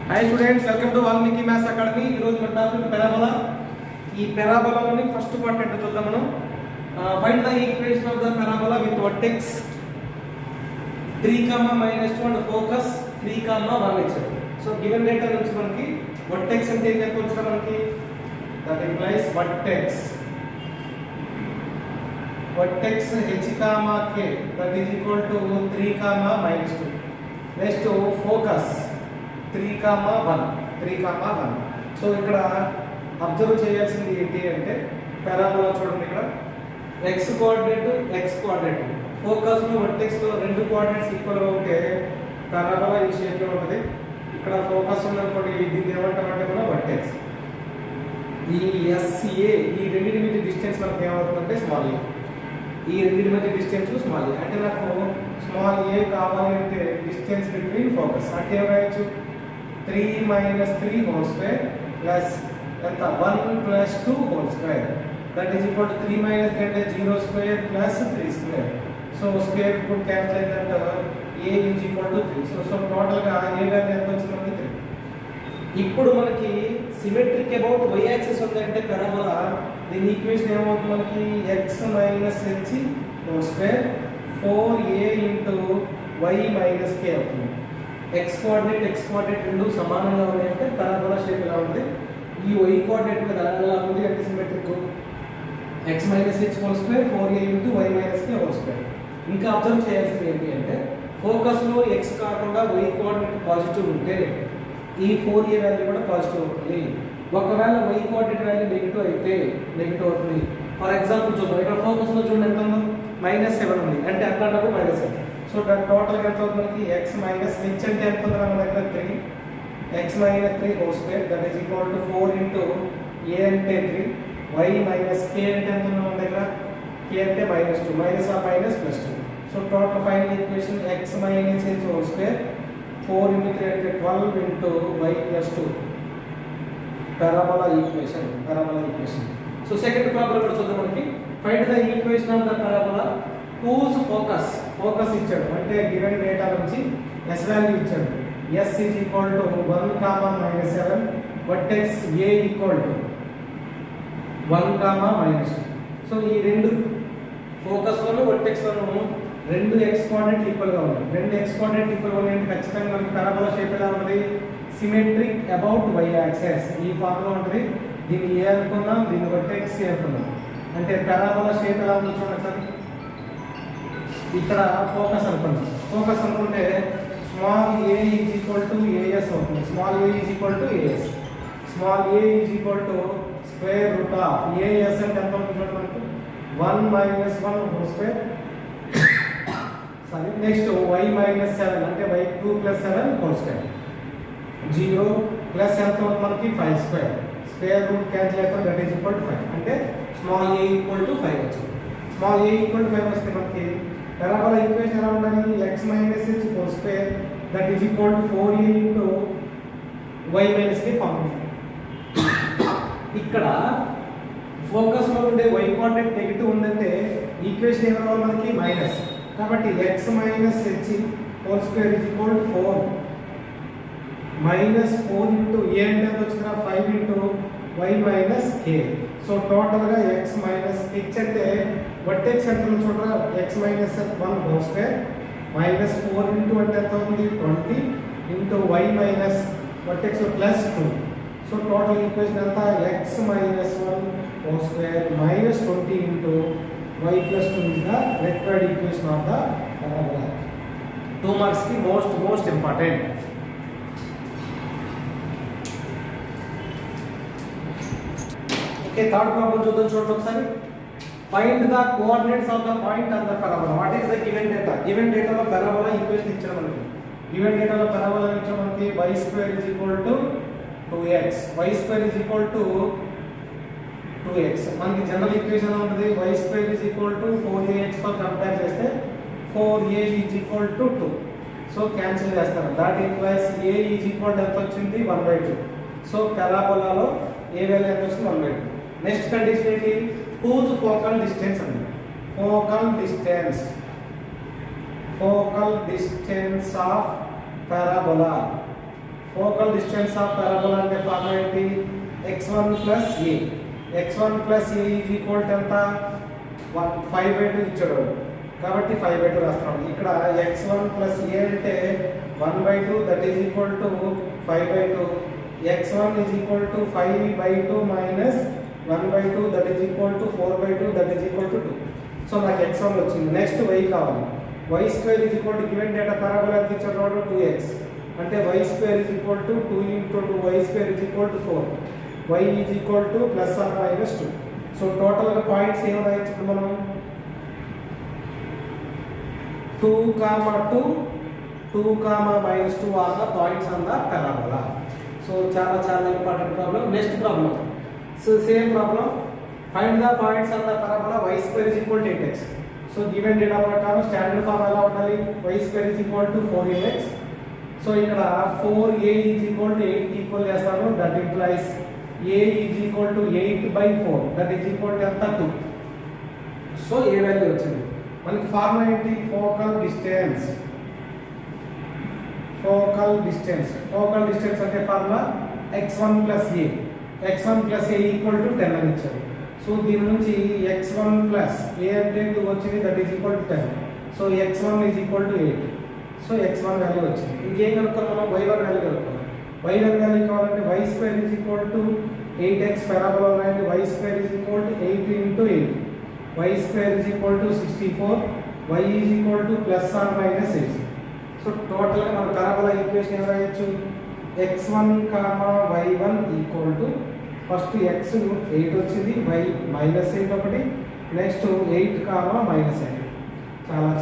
Hi students, welcome to Valmiki maths academy. ఈరోజు మన topic parabola. ఈ పెరాబోలాలోని ఫస్ట్ పార్ట్ ఏంటో చూద్దాం మనం. Find the equation of the parabola with vertex 3, -2 and focus 3, 1 ఇచ్చారు. సో గివెన్ డేటా నుంచి మనకి వర్టెక్స్ అంటే ఏం చెప్పొచ్చు మనకి, that implies vertex h, k that is equal to 3, -2. Next focus 3, 1. So ఇక్కడ అబ్జర్వ్ చేయాల్సింది ఏంటి అంటే పారాబోలా చూడండి, ఇక్కడ x కోఆర్డినేట్ ఫోకస్ లో వర్టెక్స్ లో రెండు కోఆర్డినేట్స్ ఈక్వల్ గా ఉంటే పారాబోలా ఈ షేప్ లో ఉంటుంది. ఇక్కడ ఫోకస్ ఉందనుకోండి, దీన్ని ఏమంటామంటే మనం వర్టెక్స్. ఈ SA ఈ రెండింటి మధ్య డిస్టెన్స్ మనకి ఏమవుతుందంటే స్మాల్ ఏ. ఈ రెండింటి మధ్య డిస్టెన్స్ స్మాల్ ఏ అంటే నాకు స్మాల్ ఏ కావాలి అంటే డిస్టెన్స్ బిట్వీన్ ఫోకస్ అంటే ఏమయ్యచ్చు 3 - 3 హోల్ స్క్వేర్ ప్లస్ ఎంత 1 + 2 whole square that is equal to 3 - 3 అంటే 0 square plus 3 square. So square root cancel అయిందంటే a is equal to 3. So total గా a వాల్యూ ఎంత వచ్చింది మనకి 3. ఇప్పుడు మనకి సిమెట్రిక్ అబౌట్ y యాక్సిస్ ఉందంటే పారాబోలా, దీని ఈక్వేషన్ ఏమవుతుంది మనకి x - h whole square 4a × y - k అవుతుంది. x కోఆర్డినేట్ రెండు సమానంగా ఉన్నాయంటే పారాబోలా షేప్ ఎలా ఉంది. ఈ y కోఆర్డినేట్ మీద ఎలా ఉంది అంటే symmetric x - h whole square 4a × y - k whole square. ఇంకా అబ్జర్వ్ చేయాల్సింది ఏంటి అంటే ఫోకస్ లో x కాకుండా y కోఆర్డినేట్ పాజిటివ్ ఉంటే ఈ 4a వాల్యూ కూడా పాజిటివ్ అవుతుంది. ఒకవేళ y కోఆర్డినేట్ వాల్యూ నెగిటివ్ అయితే నెగిటివ్ అవుతుంది. ఫర్ ఎగ్జాంపుల్ చూద్దాం, ఇక్కడ ఫోకస్ లో చూడండి ఎంత ఉందో -7 ఉంది అంటే అట్లాంటప్పుడు -7. సో దాని టోటల్ ఎంత అవుతుంది మనకి x - h అంటే ఎంత ఉంది మన దగ్గర 3, x - 3 whole square that is equal to 4 × a అంటే 3, y - k అంటే ఎంత ఉంది మన దగ్గర k అంటే -2, -2. So total final equation x - h whole square 4 × 3 అంటే 12 × y + 2 parabola equation. So second problem కూడా చూద్దాం మనకి. Find the equation of the parabola whose focus ఇచ్చాడు అంటే గివెన్ డేటా నుంచి s వాల్యూ ఇచ్చాడు. s is equal to 1, -7 vertex a equal to 1, -2. So ఈ రెండు ఫోకస్ లోను వర్టెక్స్ లోను రెండు x కోఆర్డినేట్ ఈక్వల్ గా ఉన్నాయి. రెండు x కోఆర్డినేట్ ఈక్వల్ గా ఉన్నాయి ఖచ్చితంగా మనకి పారాబోలా షేప్ ఎలా ఉంటుంది, సిమెట్రిక్ అబౌట్ y యాక్సిస్. ఈ ఫార్ములా ఉంటుంది. దీన్ని a అనుకుందాం, దీన్ని వర్టెక్స్ a అనుకుందాం. అంటే పారాబోలా షేప్ ఎలా ఉందో చూడండి సార్. ఇక్కడ ఫోకస్ అనుకుంటే small a is equal to as అవుతుంది. Small a is equal to as. Small a is equal to square root of as అంటే ఎంత అవుతుంది చూడండి మనకు 1 - 1 whole square. Sorry, next y - 7 అంటే y 2 + 7 హోల్ స్క్వేర్ 0 ప్లస్ ఎంత అవుతుంది మనకి 5 స్క్వేర్. స్క్వేర్ రూట్ క్యాన్సిల్ అయితే దట్ ఈజ్ ఈక్వల్ టు 5 అంటే స్మాల్ a ఈక్వల్ టు 5 వచ్చింది. స్మాల్ a ఈక్వల్ టు 5 వస్తే మనకి పారాబోలా ఈక్వేషన్ ఎలా ఉండాలి, x - h whole square that is equal to 4a × y - k form. ఇక్కడ ఫోకస్ లో ఉండే y కోఆర్డినేట్ నెగిటివ్ ఉందంటే ఈక్వేషన్ ఏం రావాలి మనకి మైనస్. కాబట్టి x - h whole square is equal to 4 - 4 × a అంటే వచ్చిన 5 × y - k. సో టోటల్ గా x - h అంటే వర్టెక్స్ ఎంత ఉందో చూడరా, x - 1 హోల్ స్క్వేర్ -4 × అంటే ఎంత అవుతుంది 20 × y vertex +2. So total equation ఎంత x - 1 whole square -20 × y + 2 is the required equation of the parabola. 2 marks కి most important. Okay, third problem చూడండి ఒకసారి. Find the coordinates of the point on the parabola. What is the given data? Given డేటాలో parabola equation ఇచ్చారు మనకి. Given డేటాలో parabola ఇచ్చారు మనకి y² = 2x, y² = 2x. మనకి జనరల్ ఈక్వేషన్ ఎలా ఉంటుంది, y² = 4ax తో కంపేర్ చేస్తే 4a = 2. సో క్యాన్సిల్ చేస్తారు. That implies a is equal ఎంత వచ్చింది 1/2. సో పారాబోలాలో a వాల్యూ ఎంత వచ్చింది 1/2. నెక్స్ట్ కండిషన్ ఏంటి, హూజ్ ఫోకల్ డిస్టెన్స్ అండి. Focal distance of parabola. Focal distance of parabola అంటే ఫార్ములా ఏంటి? x1 plus A. x1 plus A is equal to ఎంత? 5/2 ఇచ్చాడు కాబట్టి 5/2 రాస్తున్నాం. ఇక్కడ x1 ప్లస్ ఏ అంటే 1/2 that is equal to 5/2. x1 is equal to 5/2 minus 1/2 that is equal to 4/2 that is equal to 2. So నాకు x1 వచ్చింది. Next y కావాలి. y square is equal to given data parabola ఎంత ఇచ్చాడు? 2x అంటే y square is equal to 2 into 2y square is equal to 4. y is equal to plus or minus 2. So టోటల్గా points ఏం రాయొచ్చు మనం? 2, 2, 2, -2 are the points on the parabola. So చాలా important problem. Next problem. So same problem. Find the points on the parabola y square is equal to 8x. So given data ప్రకారం standard form ఎలా ఉండాలి? y square is equal to 4ax. So ఇక్కడ 4a is equal to 8 కి equal చేస్తాను. That implies a is equal to 8/4 that is equal to ఎంత? 2. So ఏ value వచ్చింది మనకి? Formula ఏంటి? Focal distance. ఫోకల్ డిస్టెన్స్ అంటే formula x1 plus A. x1 plus A equal to 10 అని ఇచ్చారు. So దీని నుంచి x1 ప్లస్ ఏ అంటే 2 వచ్చింది that is equal to 10. So x1 is equal to 8. So x1 value వచ్చింది. ఇంకేం కనుక్కోవాలి మనం? y1 వాల్యూ కనుక్కోవాలి. y1 వాల్యూ కావాలంటే y square is equal to 8x parabola అంటే y square is equal to 8 into 8. y square is equal to 64. y is equal to plus or minus 8. So టోటల్గా మన parabola equation ఏం రాయొచ్చు? x1, y1 equal to first x 8 వచ్చింది, y -8 ఒకటి, next 8, -8.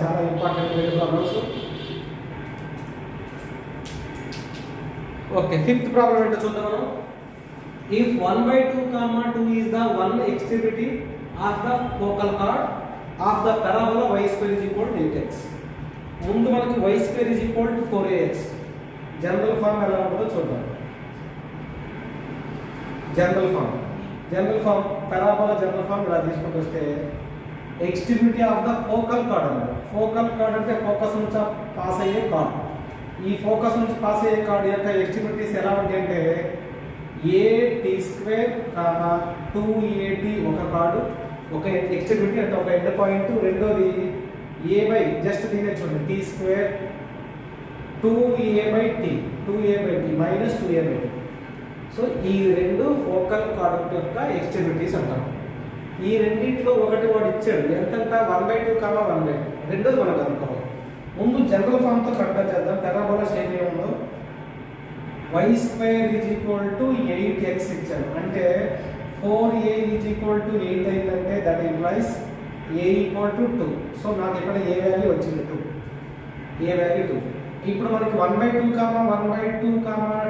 చాలా important problems. Okay, fifth problem ఏంటో చూద్దాం మనం. If 1/2, 2 is the one extremity of the focal chord of the parabola y square is equal to 8x. ముందు మనకి y square is equal to 4ax. General form ఎలా ఉంటుందో చూద్దాం. General form parabola general form ఇలా తీసుకుంటూ వస్తే extremity of the focal chord అన్నమాట. Focal chord అంటే ఫోకస్ నుంచి పాస్ అయ్యే కార్డ్. ఈ ఫోకస్ నుంచి పాస్ అయ్యే కార్డ్ యొక్క ఎక్స్ట్రిమిటీస్ ఎలా ఉంటాయి అంటే a_t², 2a_t ఒక కార్డు, ఒక ఎక్స్ట్రిమిటీ అంటే ఒక ఎండ్ పాయింట్. రెండోది a/, జస్ట్ దీన్ని చూడండి, t², 2a/t -2a/t. సో ఈ రెండు ఫోకల్ కార్డ్ యొక్క ఎక్స్ట్రిమిటీస్ అంటాం. ఈ రెండింటిలో ఒకటి వాడు ఇచ్చాడు ఎంతంట? 1/2, 1/2. రెండోది మనం కనుక్కోవాలి. ముందు జనరల్ ఫామ్తో కంపేర్ చేద్దాం. పారాబోలా షేప్ ఏముందో y square is equal to 8x ఇచ్చాడు అంటే 4a ఈజ్ ఈక్వల్ టు 8 అయిందంటే that implies a equal to 2. So నాకు ఇక్కడ ఏ వాల్యూ వచ్చింది? 2. ఏ వాల్యూ 2. ఇప్పుడు మనకి 1/2,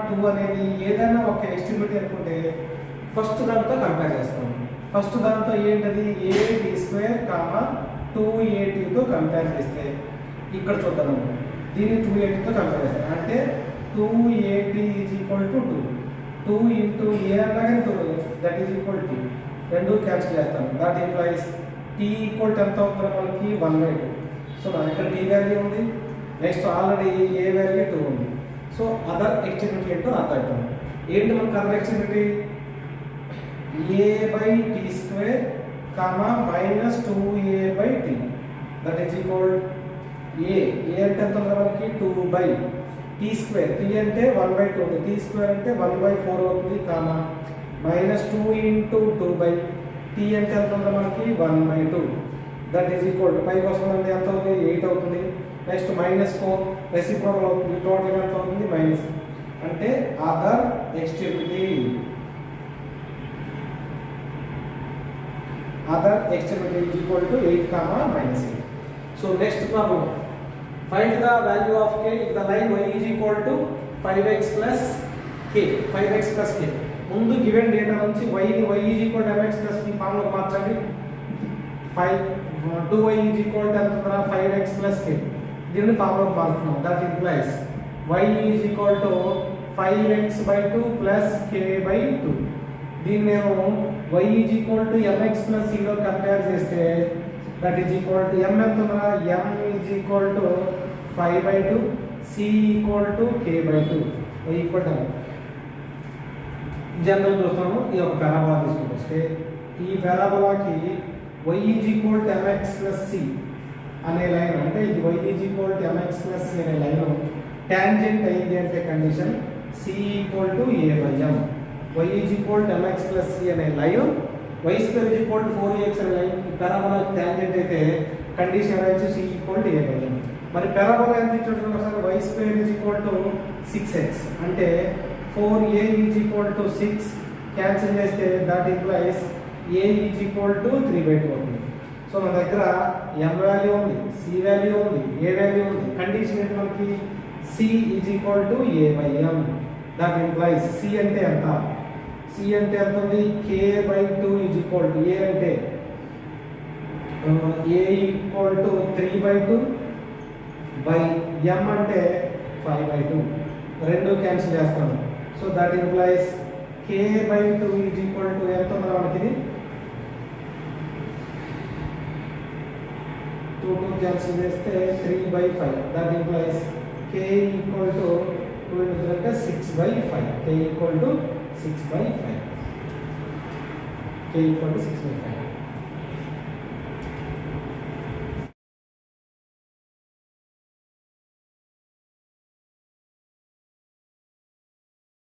2 అనేది ఏదైనా ఒక ఎస్టిమేట్ అనుకుంటే ఫస్ట్ దాంతో కంపేర్ చేస్తాం. ఫస్ట్ దాంతో ఏంటది? a_t², 2a_tతో కంపేర్ చేస్తే ఇక్కడ చూద్దాం. దీన్ని 2a_tతో కంపేర్ చేస్తాం అంటే 2a_t is equal to 2. 2 into a అనగానే 2 that is equal to 2 cancel చేస్తాం. That implies t equal to ఎంత అవుతుందో మనకి 1/2. సో నా ఇక్కడ t వాల్యూ ఉంది, నెక్స్ట్ ఆల్రెడీ ఏ వాల్యూ 2 ఉంది. సో అదర్ ఎక్స్ట్రిమిటీ ఏంటో అర్థం. ఏంటి మనకు other extremity? a/t² -2a/t that is equal a అంటే ఎంత ఉంది మనకి? 2/t². t అంటే 1/2 ఉంది, t² అంటే 1/4 అవుతుంది, -2 ఇంటూ 2/t అంటే ఎంత ఉంది మనకి? 1/2 దట్ ఈజ్ ఈక్వల్ టు పైకి వస్తుందంటే ఎంత అవుతుంది? 8 అవుతుంది. నెక్స్ట్ -4 రెసిప్రోకల్ అవుతుంది, టోటల్ ఎంత అవుతుంది? మైనస్. అంటే other extremity is equal to 8, -8. So next problem. Find the value of k if the line y is equal to 5x plus k. ముందు గివెన్ డేటా నుంచి y is equal to mx plus k formula మార్చండి. 2y is equal to ఎంత? 5x plus k. దీన్ని formula మార్చుతున్నాం. That implies y is equal to 5x/2 plus k/2. దీన్ని నేను y is equal to mx plus c లో compare చేస్తే that is equal to m ఎంత ఉందా? m is equal to 5/2, c equal to k/2. y equal to general చూస్తాము. ఈ ఒక parabola తీసుకుంటూ వస్తే ఈ పారాబోలాకి y is equal to mx plus c అనే లైన్, అంటే ఇది y is equal to mx plus c అనే లైన్ టాంజెంట్ అయింది అంటే condition c equal to a by m. y is equal to mx plus c అనే line y square is equal to 4ax అనే line పారాబోలాకి tangent అయితే condition వచ్చి c equal to a by m. మరి parabola ఎంత ఇచ్చాడు ఒకసారి, y square is equal to 6x అంటే 4a is equal to 6 cancel చేస్తే that implies a is equal to 3/2 అవుతుంది. సో మన దగ్గర m వాల్యూ ఉంది, c వాల్యూ ఉంది, a వాల్యూ ఉంది. కండిషన్ ఏంటి మనకి, c is equal to a by m. That implies c అంటే ఎంత, c అంటే ఎంత ఉంది, k/2 is equal to a అంటే a equal to 3/2 by m అంటే 5/2. రెండు క్యాన్సిల్ చేస్తాను. So that implies k/2 is equal to ఎంత ఉందా మనకి, 2 క్యాన్సిల్ చేస్తే 3/5. That implies k equal to 2 అంటే 6/5. k equal to 6/5. k equal to 6/5.